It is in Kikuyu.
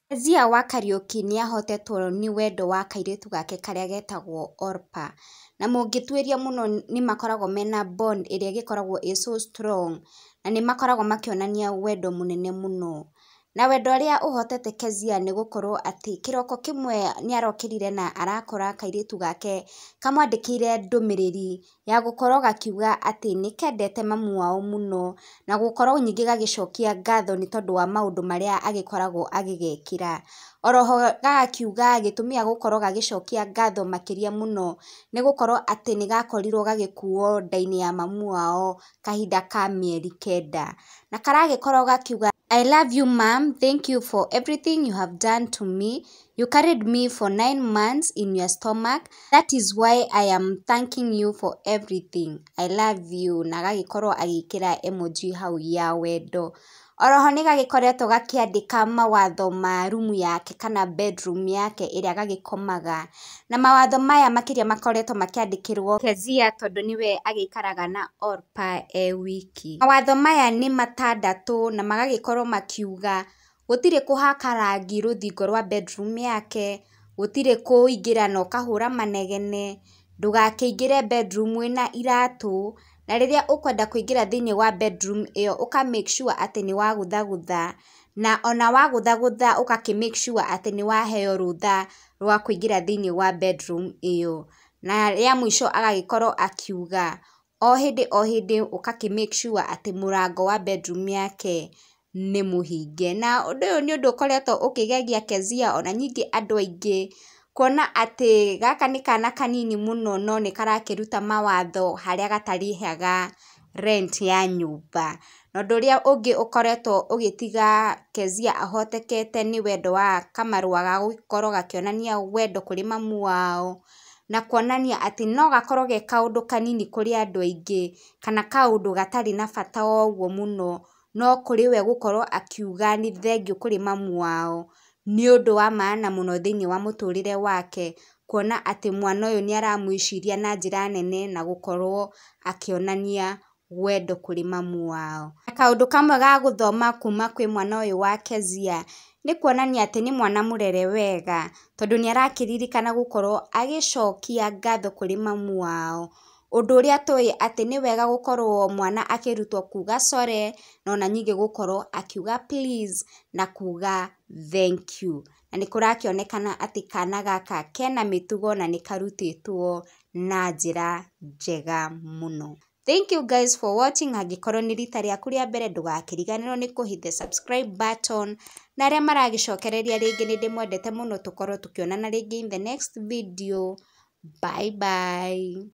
Keziah Wa Kariuki nĩ ahotetwo nĩ wendo wa kairetu gake karĩa getagwo Orpa. Na mũngĩtuĩria mũno nĩ makoragwo mena bond ĩrĩa ĩgĩkoragwo ĩ so strong, na nĩ makoragwo makĩonania wendo mũnene mũno. Na wendo ũrĩa ũhotete Keziah nĩ gũkorwo atĩ kĩroko kĩmwe nĩ arokĩrire na arakora kairetu gake kamwandĩkĩire ndũmĩrĩri ya gũkorwo gakiuga atĩ nĩ kendete mamu wao mũno, na gũkorwo ningĩ gagĩcokia ngatho nĩ tondũ wa maũndũ marĩa agĩkoragwo agĩgekĩra. Oroho gagakiuga gĩtũmi gĩa gũkorwo gagĩcokia ngatho makĩria mũno nĩ gũkorwo atĩ nĩ gakorirwo gagĩkuo nda-inĩ ya mamu wao kahinda ka mĩeri 9. Na karagĩkorwo gakiuga, I love you mom, thank you for everything you have done to me. You carried me for 9 months in your stomach. That is why I am thanking you for everything. I love you. Na gagĩkorwo agĩkĩra emoji hau ya wendo. Oroho nĩ gagĩkoretwo gakĩandĩka mawatho ma rumu yake kana bedroom yake ĩrĩa gagĩkomaga. Na mawatho maya makĩria makoretwo makĩandĩkĩrwo Keziah tondũ nĩwe agĩikaraga na Orpa wiki. Mawatho maya nĩ 6 na magagĩkorwo makiuga gũtirĩ kũhaka rangi rũthingo rwa bedroom yake, gũtirĩ kũingĩra na ũkahũra manegene, ndũgakĩingĩre bedroom wĩna iratũ, na rĩrĩa ũkwenda kũingĩra thĩinĩ wa bedroom ĩyo ũka make sure atĩ nĩ wagũthagũtha, na ona wagũthagũtha ũgakĩ make sure atĩ nĩ waheo rũtha rwa kũingĩra thĩinĩ wa bedroom ĩyo. Na rĩa mũico agagĩkorwo akiuga o hĩndĩ ũgakĩ make sure atĩ mũrango wa bedroom yake nĩ mũhinge. Na ũndũ ũyũ nĩ ũndũ ũkoretwo ũkĩgegia Keziah ona ningĩ andũ aingĩ, kuona atĩ gaka nĩ kana kanini mũno no nĩ karakĩruta mawatho harĩa gatarĩhaga rent ya nyũmba. Na ũndũ ũrĩa ũngĩ ũkoretwo ũgĩtiga Keziah ahotekete nĩ wendo wa kamarũa ga gũkorwo gakĩonania wendo kũrĩ mamu wao, na kuonania atĩ no gakorwo ge kaũndũ kanini kũrĩ andũ aingĩ, kana kaũndũ gatarĩ na bata o ũguo mũno, no kũrĩ we gũkorwo akiuga nĩ thengiũ kũrĩ mamu wao nĩ ũndũ wa maana mũno thĩinĩ wa mũtũrĩre wake, kuona atĩ mwana ũyũ nĩ aramwĩciria na njĩra nene na gũkorwo akĩonania wendo kũrĩ mamu wao. Na kaũndũ kamwe ga gũthoma kuma kwĩ mwana ũyũ wa Keziah nĩ kuonania atĩ nĩ mwana mũrere wega, tondũ nĩ arakĩririkana gũkorwo agĩcokia ngatho kũrĩ mamu wao. Ũndũ ũrĩa tũĩ atĩ nĩ wega gũkorwo mwana akĩrutwo kuga sorry, na ona ningĩ gũkorwo akiuga please na kuga thank you. Na nĩ kũrakĩonekana atĩ kana gaka kena mĩtugo na nĩ karutĩtwo na njĩra njega mũno. Thank you guys for watching. Angĩkorwo nĩ rita rĩaku rĩa mbere ndũgakĩriganĩrwo nĩ kũhit the subscribe button, na arĩa maragĩcokereria rĩngĩ nĩ ndĩmwendete mũno, tũkorwo tũkĩonana rĩngĩ in the next video. Bye bye.